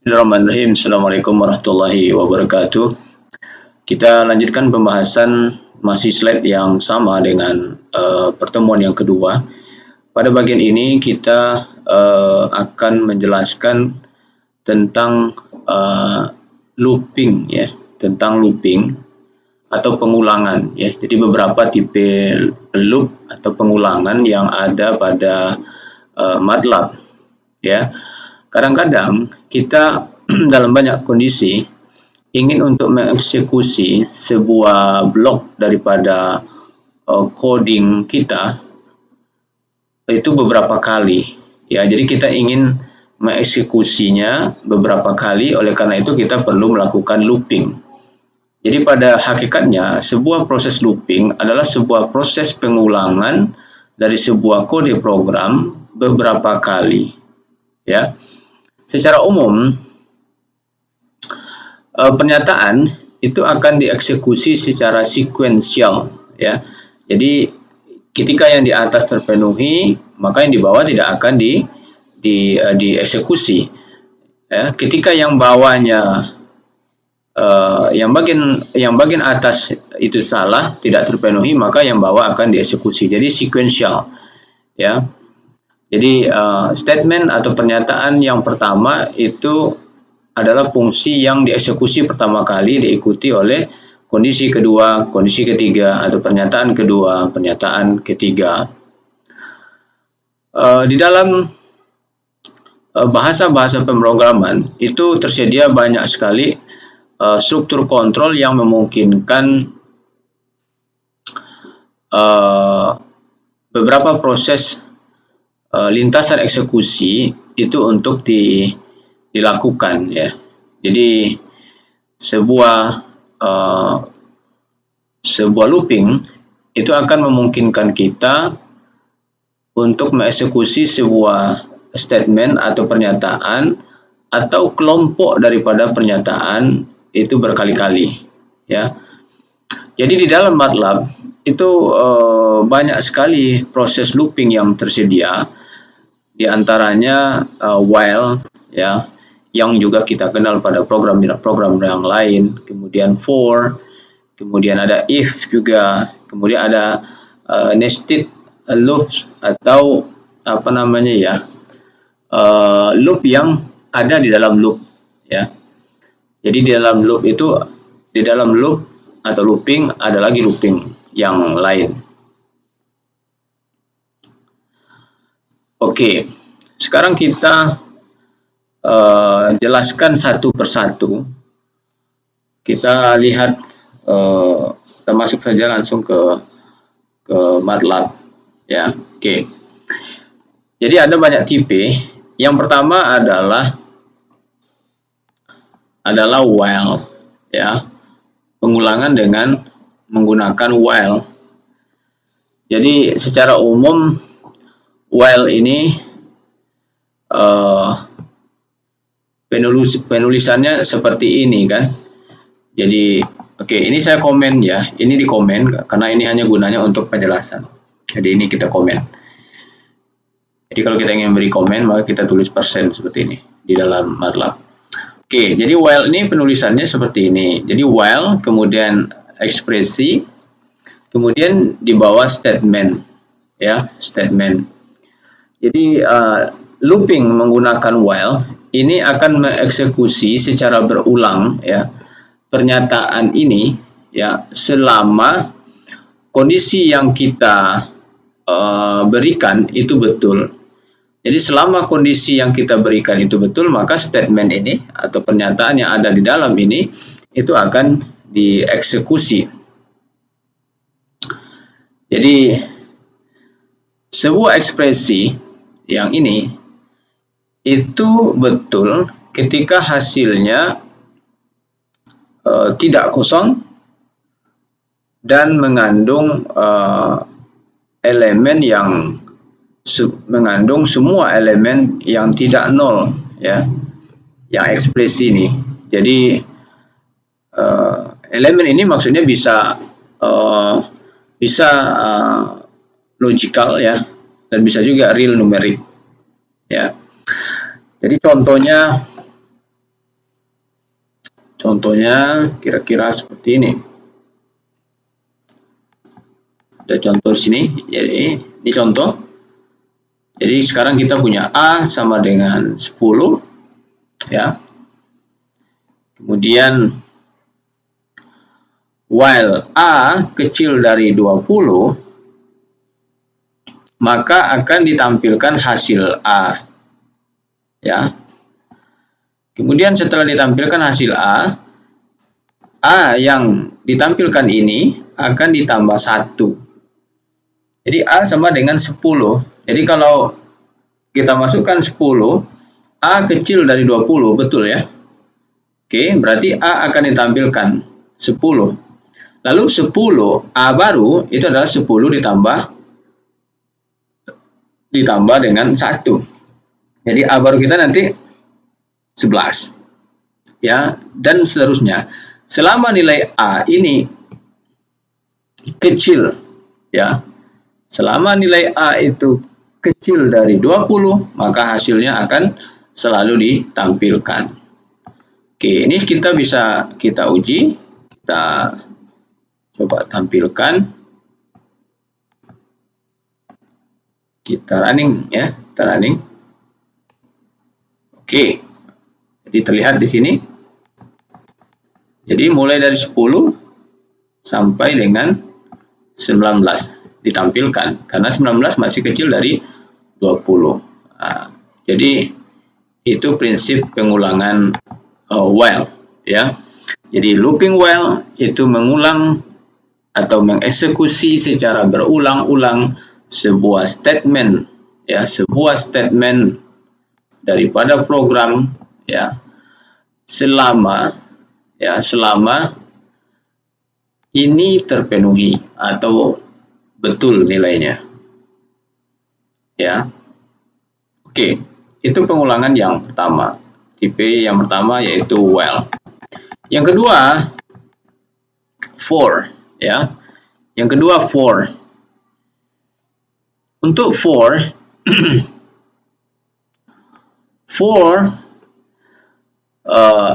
Bismillahirrahmanirrahim. Assalamualaikum warahmatullahi wabarakatuh. Kita lanjutkan pembahasan masih slide yang sama dengan pertemuan yang kedua. Pada bagian ini kita akan menjelaskan tentang looping ya, tentang looping atau pengulangan ya. Jadi beberapa tipe loop atau pengulangan yang ada pada MATLAB ya. Kadang-kadang kita dalam banyak kondisi ingin untuk mengeksekusi sebuah blok daripada coding kita itu beberapa kali ya. Jadi kita ingin mengeksekusinya beberapa kali, oleh karena itu kita perlu melakukan looping. Jadi pada hakikatnya sebuah proses looping adalah sebuah proses pengulangan dari sebuah kode program beberapa kali ya. Secara umum, pernyataan itu akan dieksekusi secara sekuensial ya. Jadi ketika yang di atas terpenuhi, maka yang di bawah tidak akan dieksekusi. Ya. Ketika yang bawahnya yang bagian atas itu salah, tidak terpenuhi, maka yang bawah akan dieksekusi. Jadi sekuensial ya. Jadi statement atau pernyataan yang pertama itu adalah fungsi yang dieksekusi pertama kali, diikuti oleh kondisi kedua, kondisi ketiga, atau pernyataan kedua, pernyataan ketiga. Di dalam bahasa-bahasa pemrograman itu tersedia banyak sekali struktur kontrol yang memungkinkan beberapa proses lintasan eksekusi itu untuk dilakukan ya. Jadi sebuah looping itu akan memungkinkan kita untuk mengeksekusi sebuah statement atau pernyataan atau kelompok daripada pernyataan itu berkali-kali ya. Jadi di dalam MATLAB itu banyak sekali proses looping yang tersedia, di antaranya while ya, yang juga kita kenal pada program yang lain, kemudian for, kemudian ada if juga, kemudian ada nested loop atau apa namanya ya, loop yang ada di dalam loop ya. Jadi di dalam loop itu, di dalam loop atau looping ada lagi looping yang lain. Oke, sekarang kita jelaskan satu persatu. Kita lihat, kita masuk saja langsung ke MATLAB ya. Oke, jadi ada banyak tipe. Yang pertama adalah while ya, pengulangan dengan menggunakan while. Jadi secara umum while ini penulisannya seperti ini kan. Jadi oke, ini saya komen ya, ini di komen karena ini hanya gunanya untuk penjelasan. Jadi ini kita komen. Jadi kalau kita ingin beri komen, maka kita tulis persen seperti ini di dalam MATLAB. Oke, jadi while ini penulisannya seperti ini. Jadi while, kemudian ekspresi, kemudian di bawah statement ya, statement. Jadi looping menggunakan while ini akan mengeksekusi secara berulang ya pernyataan ini ya, selama kondisi yang kita berikan itu betul. Jadi selama kondisi yang kita berikan itu betul, maka statement ini atau pernyataan yang ada di dalam ini itu akan dieksekusi. Jadi sebuah ekspresi yang ini itu betul ketika hasilnya tidak kosong dan mengandung elemen yang mengandung semua elemen yang tidak nol ya, yang ekspresi ini. Jadi elemen ini maksudnya bisa logical ya, dan bisa juga real numerik ya. Jadi contohnya Contohnya kira-kira seperti ini. Ada contoh di sini. Jadi ini contoh. Jadi sekarang kita punya A sama dengan 10 ya. Kemudian while A kecil dari 20, maka akan ditampilkan hasil A. Ya. Kemudian setelah ditampilkan hasil A yang ditampilkan ini akan ditambah 1. Jadi A sama dengan 10. Jadi kalau kita masukkan 10, A kecil dari 20, betul ya? Oke, berarti A akan ditampilkan 10. Lalu 10 A baru itu adalah 10 ditambah dengan 1. Jadi A baru kita nanti 11. Ya, dan seterusnya. Selama nilai A ini kecil, ya. Selama nilai A itu kecil dari 20, maka hasilnya akan selalu ditampilkan. Oke, ini bisa kita uji. Kita coba tampilkan. Kita running ya, kita running. Oke. Jadi terlihat di sini. Jadi mulai dari 10 sampai dengan 19 ditampilkan, karena 19 masih kecil dari 20. Nah, jadi itu prinsip pengulangan while ya. Jadi looping while itu mengulang atau mengeksekusi secara berulang-ulang sebuah statement ya, sebuah statement daripada program ya, selama ini terpenuhi atau betul nilainya ya. Oke, itu pengulangan yang pertama, tipe yang pertama yaitu while. Yang kedua for ya. Yang kedua for. Untuk for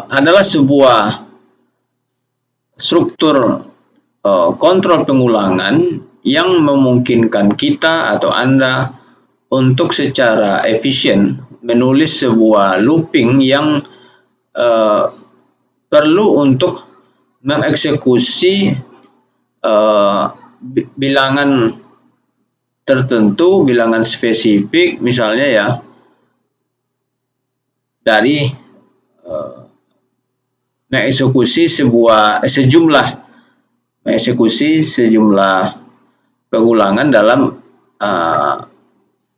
adalah sebuah struktur kontrol pengulangan yang memungkinkan kita atau Anda untuk secara efisien menulis sebuah looping yang perlu untuk mengeksekusi bilangan tertentu, bilangan spesifik misalnya ya, dari mengeksekusi sejumlah pengulangan dalam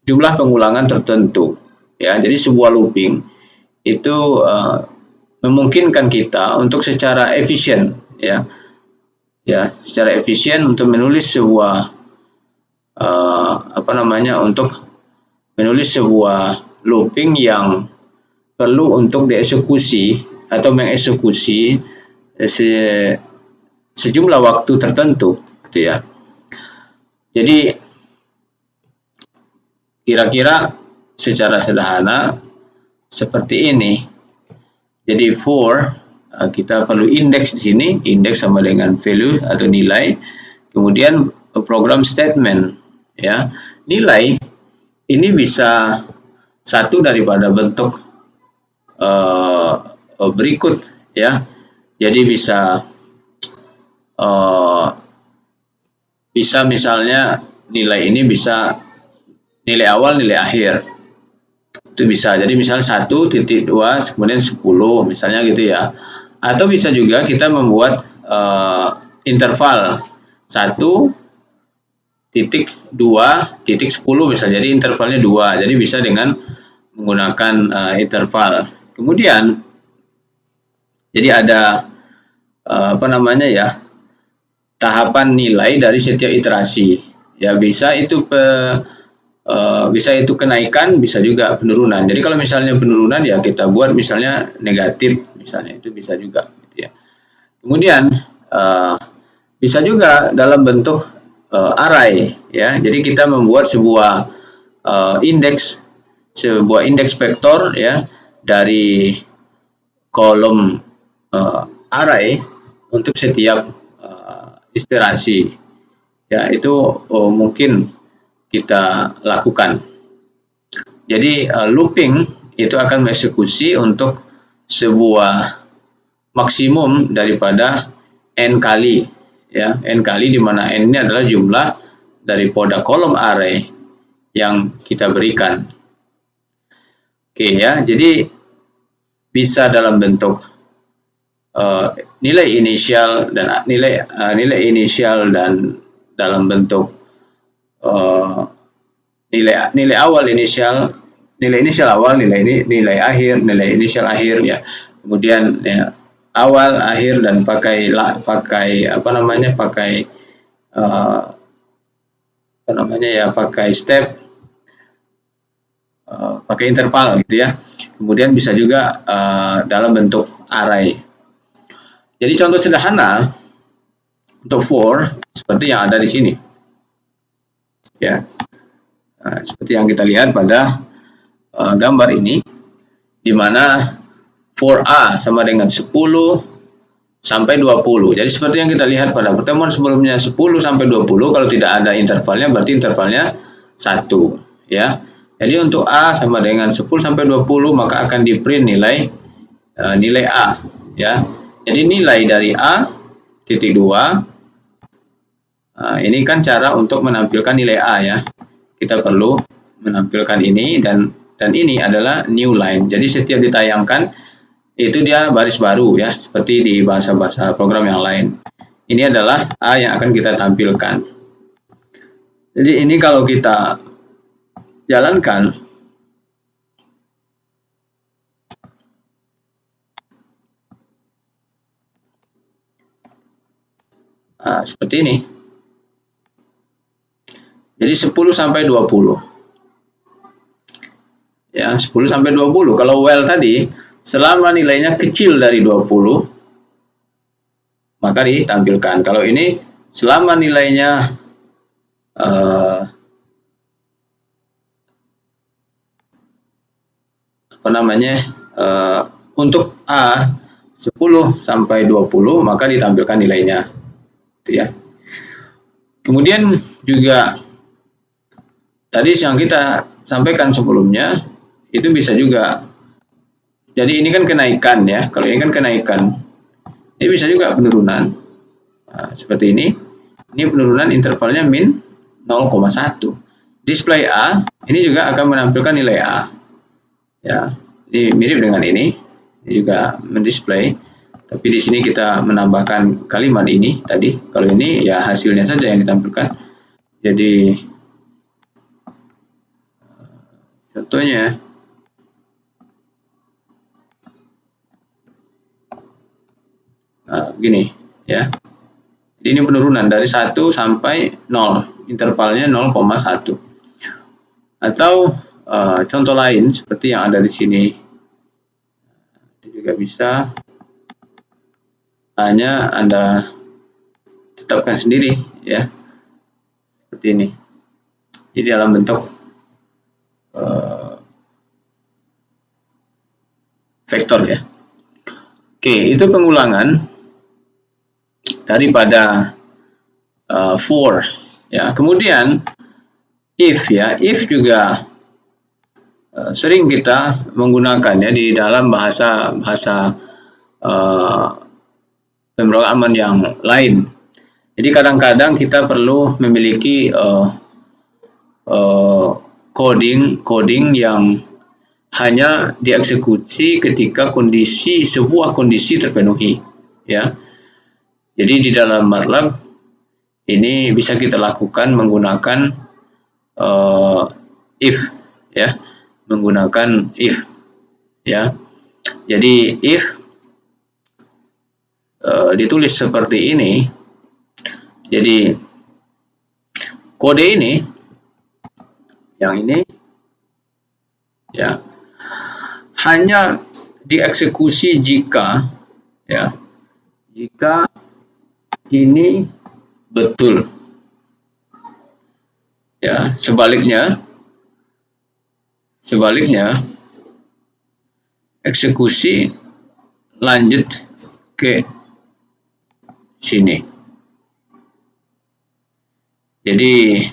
jumlah pengulangan tertentu ya. Jadi sebuah looping itu memungkinkan kita untuk secara efisien ya, secara efisien untuk menulis sebuah untuk menulis sebuah looping yang perlu untuk dieksekusi atau mengeksekusi sejumlah waktu tertentu gitu ya. Jadi kira-kira secara sederhana seperti ini. Jadi for kita perlu indeks di sini, indeks sama dengan value atau nilai. Kemudian program statement ya. Nilai ini bisa satu daripada bentuk berikut ya. Jadi bisa misalnya nilai ini bisa nilai awal, nilai akhir. Itu bisa. Jadi misalnya 1.2 kemudian 10 misalnya gitu ya. Atau bisa juga kita membuat interval 1.2.10 misalnya. Jadi intervalnya 2. Jadi bisa dengan menggunakan interval. Kemudian jadi ada tahapan nilai dari setiap iterasi. Ya bisa itu kenaikan, bisa juga penurunan. Jadi kalau misalnya penurunan ya kita buat misalnya negatif, misalnya itu bisa juga gitu ya. Kemudian bisa juga dalam bentuk array ya. Jadi kita membuat sebuah indeks vektor ya dari kolom array untuk setiap iterasi. Ya, itu mungkin kita lakukan. Jadi looping itu akan mengeksekusi untuk sebuah maksimum daripada n kali, ya, n kali, di mana n ini adalah jumlah daripada kolom array yang kita berikan. Oke, ya, jadi bisa dalam bentuk nilai inisial dan nilai inisial, dan dalam bentuk nilai awal inisial, nilai inisial awal, nilai akhir, nilai inisial akhir, ya. Kemudian ya, awal, akhir, dan pakai apa namanya, pakai pakai step, pakai interval gitu ya. Kemudian bisa juga dalam bentuk array. Jadi contoh sederhana untuk for seperti yang ada di sini, ya. Nah, seperti yang kita lihat pada gambar ini, di mana for A sama dengan 10 sampai 20. Jadi seperti yang kita lihat pada pertemuan sebelumnya, 10 sampai 20, kalau tidak ada intervalnya berarti intervalnya 1, ya. Jadi untuk A sama dengan 10 sampai 20, maka akan di print nilai A, ya. Jadi nilai dari A titik 2, ini kan cara untuk menampilkan nilai A, ya. Kita perlu menampilkan ini, dan ini adalah new line. Jadi setiap ditayangkan itu dia baris baru, ya, seperti di bahasa-bahasa program yang lain. Ini adalah A yang akan kita tampilkan. Jadi ini kalau kita jalankan, seperti ini. Jadi 10 sampai 20. Ya, 10 sampai 20. Kalau well tadi, selama nilainya kecil dari 20, maka ditampilkan. Kalau ini selama nilainya untuk A 10 sampai 20, maka ditampilkan nilainya, gitu ya. Kemudian juga tadi yang kita sampaikan sebelumnya, itu bisa juga, jadi ini kan kenaikan, ya. Kalau ini kan kenaikan, ini bisa juga penurunan. Nah, seperti ini penurunan, intervalnya min 0,1. Display A ini juga akan menampilkan nilai A, ya. Ini mirip dengan ini juga mendisplay, tapi di sini kita menambahkan kalimat ini tadi. Kalau ini ya hasilnya saja yang ditampilkan. Jadi contohnya gini, ya. Ini penurunan dari 1 sampai 0, intervalnya 0,1. Atau contoh lain seperti yang ada di sini, itu juga bisa, hanya Anda tetapkan sendiri, ya, seperti ini. Jadi dalam bentuk vektor, ya. Oke, itu pengulangan daripada for, ya. Kemudian if, ya, if juga sering kita menggunakannya di dalam bahasa pemrograman yang lain. Jadi kadang-kadang kita perlu memiliki coding yang hanya dieksekusi ketika sebuah kondisi terpenuhi, ya. Jadi di dalam MATLAB ini bisa kita lakukan menggunakan if, ya, menggunakan if, ya. Jadi if ditulis seperti ini. Jadi kode ini, yang ini, ya, hanya dieksekusi jika, ya, jika ini betul, ya. Sebaliknya eksekusi lanjut ke sini. Jadi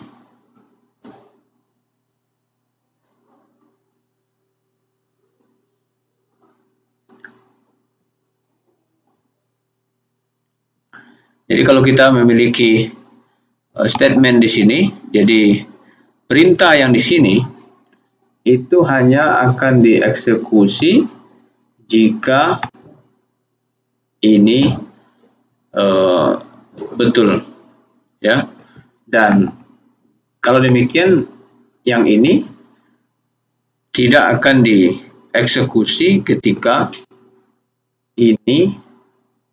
kalau kita memiliki statement di sini, jadi perintah yang di sini itu hanya akan dieksekusi jika ini betul, ya. Dan kalau demikian, yang ini tidak akan dieksekusi ketika ini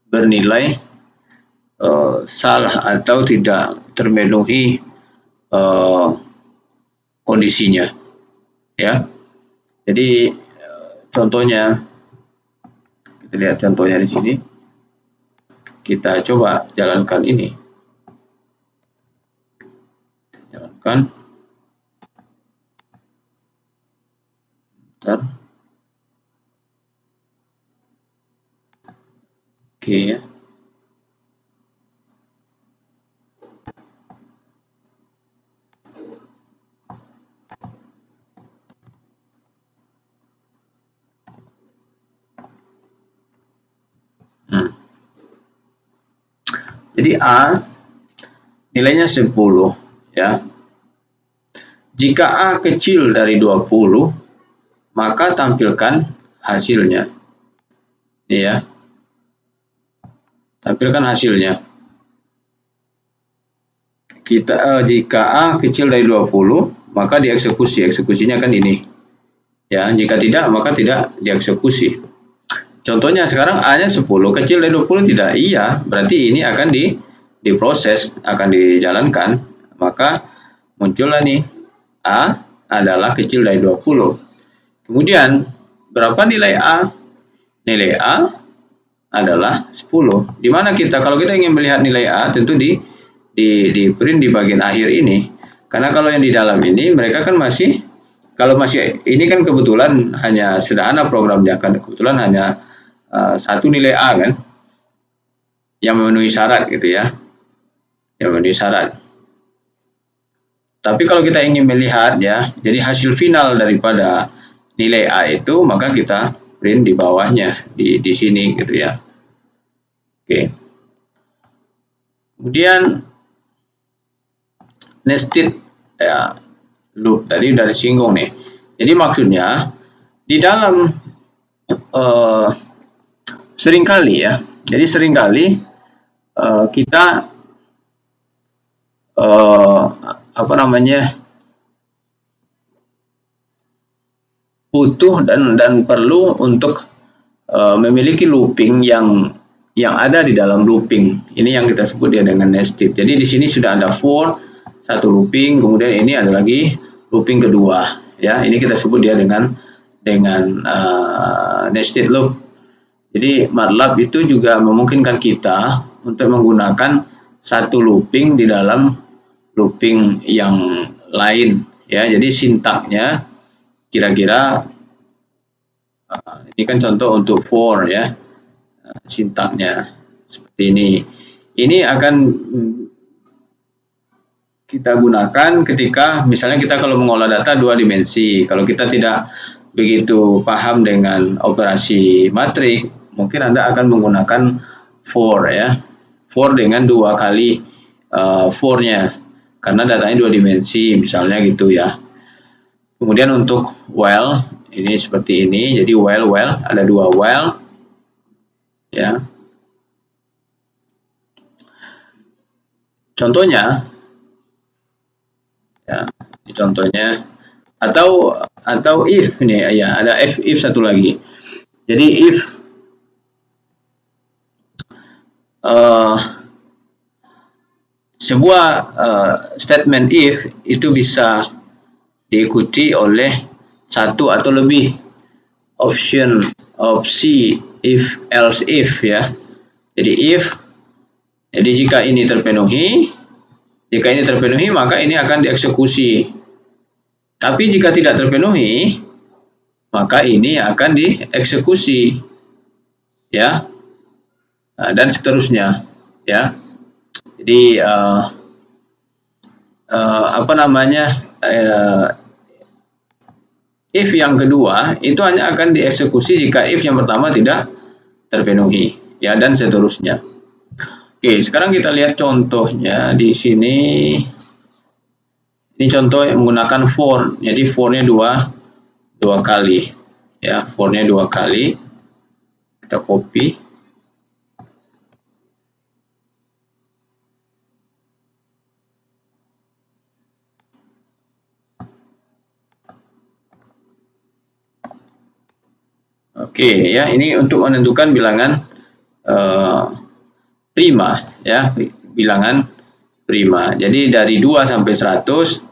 bernilai salah atau tidak terpenuhi kondisinya, ya. Jadi contohnya, kita lihat contohnya di sini. Kita coba jalankan ini. Jalankan. Bentar. Oke, ya. Jadi A nilainya 10, ya. Jika A kecil dari 20, maka tampilkan hasilnya. Ya. Tampilkan hasilnya. Jika A kecil dari 20, maka dieksekusi. Eksekusinya kan ini. Ya, jika tidak, maka tidak dieksekusi. Contohnya sekarang A-nya 10, kecil dari 20 tidak. Iya, berarti ini akan diproses, akan dijalankan. Maka muncullah nih, A adalah kecil dari 20. Kemudian, berapa nilai A? Nilai A adalah 10. Dimana kalau kita ingin melihat nilai A, tentu di print di bagian akhir ini. Karena kalau yang di dalam ini, mereka kan masih, ini kan kebetulan hanya sederhana programnya, kan kebetulan hanya satu nilai A kan yang memenuhi syarat gitu ya, yang memenuhi syarat. Tapi kalau kita ingin melihat ya, jadi hasil final daripada nilai A itu, maka kita print di bawahnya di sini gitu ya. Oke. Kemudian nested ya, loop tadi dari singgung nih. Jadi maksudnya di dalam seringkali ya, jadi seringkali kita butuh dan perlu untuk memiliki looping yang ada di dalam looping. Ini yang kita sebut ya dengan nested. Jadi di sini sudah ada for satu looping, kemudian ini ada lagi looping kedua. Ya, ini kita sebut dia dengan nested loop. Jadi MATLAB itu juga memungkinkan kita untuk menggunakan satu looping di dalam looping yang lain, ya. Jadi sintaknya kira-kira ini kan contoh untuk for ya, sintaknya seperti ini. Ini akan kita gunakan ketika misalnya kita kalau mengolah data 2 dimensi. Kalau kita tidak begitu paham dengan operasi matrik, mungkin Anda akan menggunakan for ya, for dengan 2 kali for-nya, karena datanya 2 dimensi misalnya gitu ya. Kemudian untuk while ini seperti ini, jadi while ada 2 while ya. Contohnya ya, ini contohnya, atau if ini ya, ada if satu lagi. Jadi if sebuah statement if itu bisa diikuti oleh satu atau lebih opsi if else if ya. Jadi if, jadi jika ini terpenuhi maka ini akan dieksekusi. Tapi jika tidak terpenuhi, maka ini akan dieksekusi, ya, dan seterusnya. ya. Jadi apa namanya, if yang kedua itu hanya akan dieksekusi jika if yang pertama tidak terpenuhi, ya, dan seterusnya. Oke, sekarang kita lihat contohnya di sini. Ini contoh yang menggunakan for, jadi for-nya dua kali, ya, for-nya 2 kali. Kita copy. Oke, ya, ini untuk menentukan bilangan prima, ya, bilangan prima. Jadi dari 2 sampai 100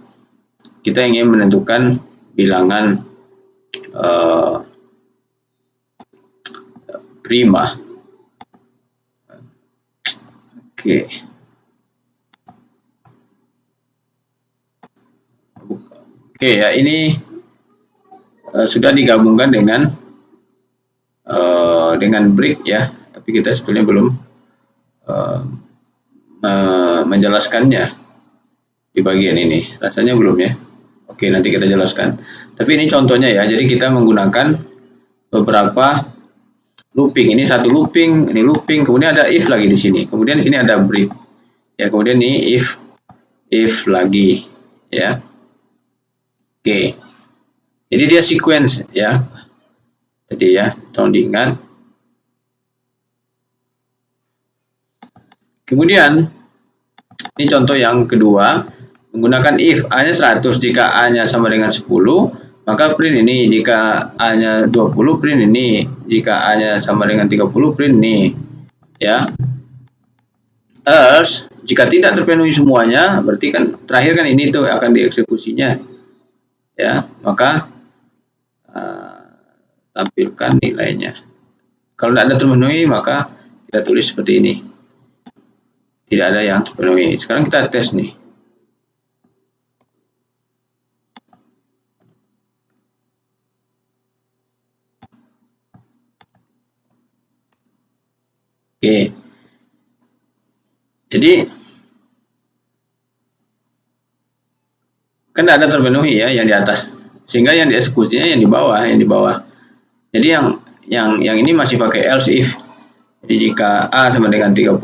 kita ingin menentukan bilangan prima. Oke. Oke, ya, ini sudah digabungkan dengan break, ya, tapi kita sebetulnya belum menjelaskannya di bagian ini, rasanya belum, ya. Oke, nanti kita jelaskan. Tapi ini contohnya, ya. Jadi kita menggunakan beberapa looping. Ini satu looping, ini looping, kemudian ada if lagi di sini. Kemudian di sini ada break. Ya, kemudian ini if lagi, ya. Oke. Jadi dia sequence, ya. Jadi, ya, tolong diingat. Kemudian ini contoh yang kedua, menggunakan if A-nya 100, jika A-nya sama dengan 10, maka print ini. Jika A-nya 20, print ini. Jika A-nya sama dengan 30, print ini, ya. Else, jika tidak terpenuhi semuanya, berarti kan terakhir kan ini tuh akan dieksekusinya, ya, maka tampilkan nilainya. Kalau tidak ada terpenuhi, maka kita tulis seperti ini. Tidak ada yang terpenuhi. Sekarang kita tes nih. Oke. Jadi kan tidak ada terpenuhi, ya, yang di atas. Sehingga yang dieksekusinya yang di bawah, Jadi yang ini masih pakai else if. Jadi jika A sama dengan 30,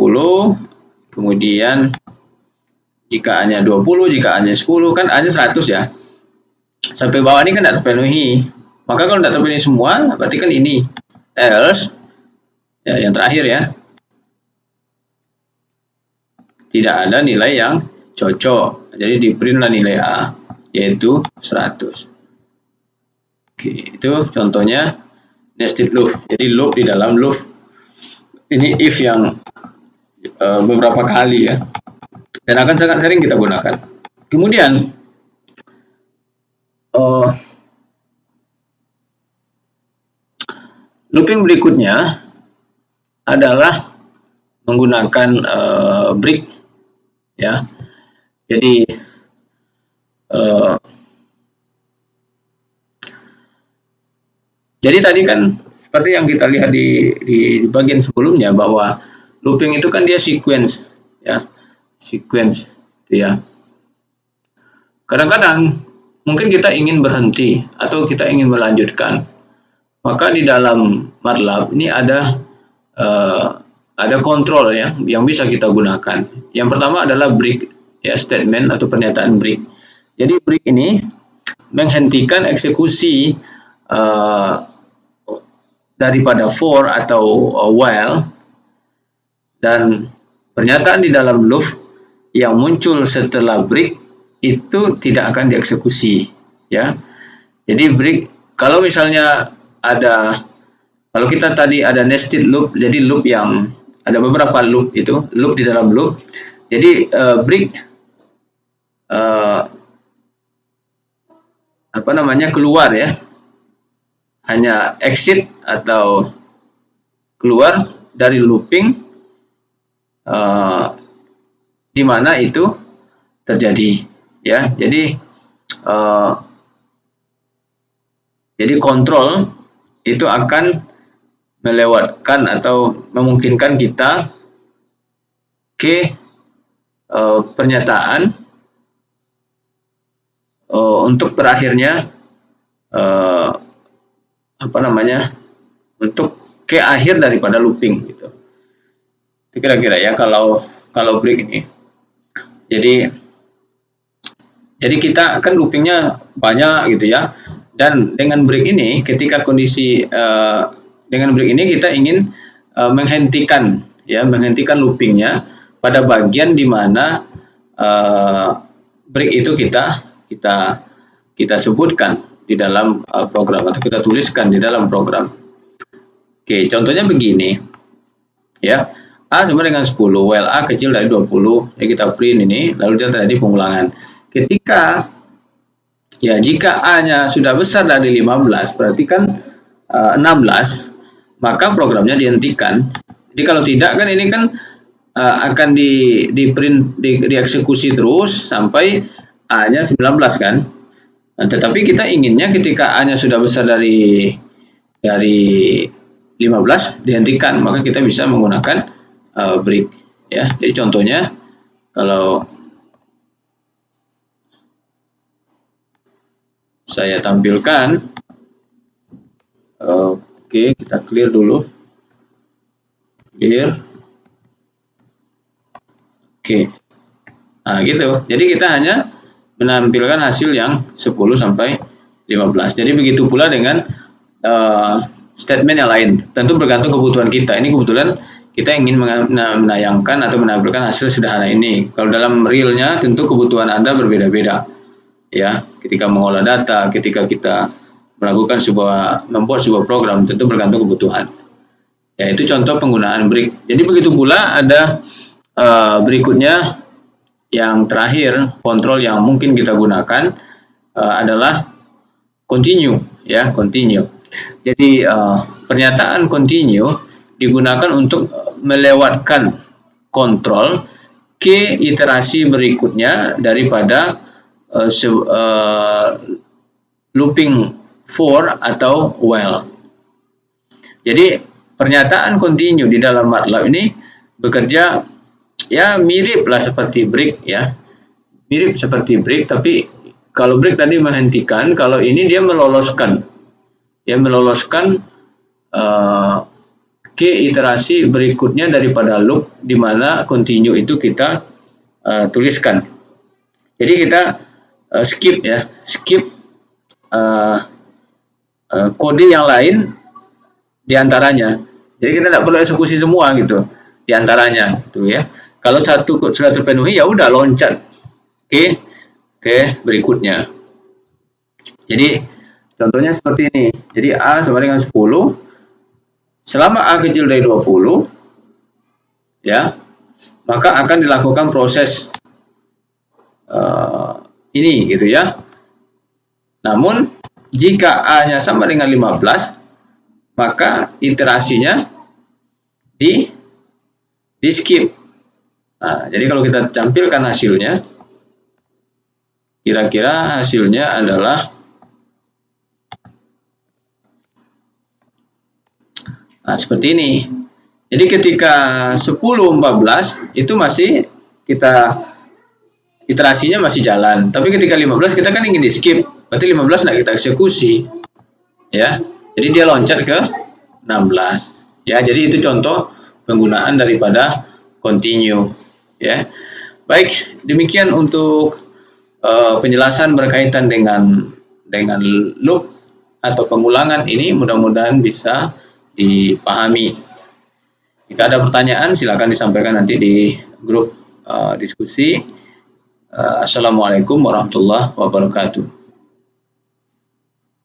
kemudian jika A-nya 20, jika A-nya 10, kan A-nya 100, ya. Sampai bawah ini kan tidak terpenuhi. Maka kalau tidak terpenuhi semua, berarti kan ini. Else, ya, yang terakhir, ya. Tidak ada nilai yang cocok. Jadi di printlah nilai A, yaitu 100. Oke, itu contohnya nested loop. Jadi loop di dalam loop. Ini if yang beberapa kali, ya, dan akan sangat sering kita gunakan. Kemudian looping berikutnya adalah menggunakan break, ya. Jadi tadi kan seperti yang kita lihat di bagian sebelumnya, bahwa looping itu kan dia sequence, ya, sequence, ya. Kadang-kadang mungkin kita ingin berhenti atau kita ingin melanjutkan, maka di dalam MATLAB ini ada kontrol, ya, yang bisa kita gunakan. Yang pertama adalah break, ya, statement atau pernyataan break. Jadi break ini menghentikan eksekusi daripada for atau while, dan pernyataan di dalam loop yang muncul setelah break itu tidak akan dieksekusi, ya. Jadi break, kalau misalnya kalau kita tadi ada nested loop, jadi loop yang ada beberapa loop, itu loop di dalam loop. Jadi break keluar, ya, hanya exit atau keluar dari looping di mana itu terjadi, ya. Jadi kontrol itu akan melewatkan atau memungkinkan kita ke pernyataan untuk berakhirnya untuk ke akhir daripada looping gitu. Itu kira-kira ya kalau break ini. Jadi kita kan loopingnya banyak gitu ya, dan dengan break ini ketika kondisi dengan break ini kita ingin menghentikan loopingnya pada bagian di mana break itu kita sebutkan di dalam program atau kita tuliskan di dalam program. Oke, contohnya begini ya. A sama dengan 10, while A kecil dari 20, ya kita print ini, lalu terjadi pengulangan. Jika A-nya sudah besar dari 15, berarti kan 16, maka programnya dihentikan. Jadi kalau tidak kan ini kan akan dieksekusi terus sampai A-nya 19 kan. Nah, tetapi kita inginnya ketika A-nya sudah besar dari 15 dihentikan, maka kita bisa menggunakan break ya. Jadi contohnya kalau saya tampilkan, oke, kita clear dulu, clear. Oke, nah gitu. Jadi kita hanya menampilkan hasil yang 10 sampai 15. Jadi begitu pula dengan statement yang lain. Tentu bergantung kebutuhan kita. Ini kebetulan kita ingin menayangkan atau menampilkan hasil sederhana ini. Kalau dalam realnya tentu kebutuhan Anda berbeda-beda. Ya, ketika mengolah data, ketika kita melakukan membuat sebuah program, tentu bergantung kebutuhan. Ya, itu contoh penggunaan break. Jadi begitu pula ada berikutnya yang terakhir, kontrol yang mungkin kita gunakan adalah continue, ya, continue. Jadi pernyataan continue digunakan untuk melewatkan kontrol ke iterasi berikutnya daripada looping for atau while. Jadi pernyataan continue di dalam MATLAB ini bekerja ya mirip lah seperti break ya, mirip seperti break, tapi kalau break tadi menghentikan, kalau ini dia meloloskan, ke iterasi berikutnya daripada loop di mana continue itu kita tuliskan. Jadi kita skip kode yang lain diantaranya. Jadi kita tidak perlu eksekusi semua gitu diantaranya, tuh ya. Kalau satu sudah terpenuhi ya udah loncat ke berikutnya. Jadi contohnya seperti ini. Jadi A sama dengan 10. Selama A kecil dari 20, ya, maka akan dilakukan proses ini gitu ya. Namun jika A-nya sama dengan 15, maka iterasinya di skip. Nah, jadi kalau kita tampilkan hasilnya, kira-kira hasilnya adalah seperti ini. Jadi ketika 10-14 itu masih iterasinya masih jalan. Tapi ketika 15 kita kan ingin di skip. Berarti 15 tidak kita eksekusi. Ya. Jadi dia loncat ke 16. Ya, jadi itu contoh penggunaan daripada continue. Ya. Baik, demikian untuk penjelasan berkaitan dengan loop atau pengulangan ini, mudah-mudahan bisa dipahami. Jika ada pertanyaan silakan disampaikan nanti di grup diskusi. Assalamualaikum warahmatullahi wabarakatuh.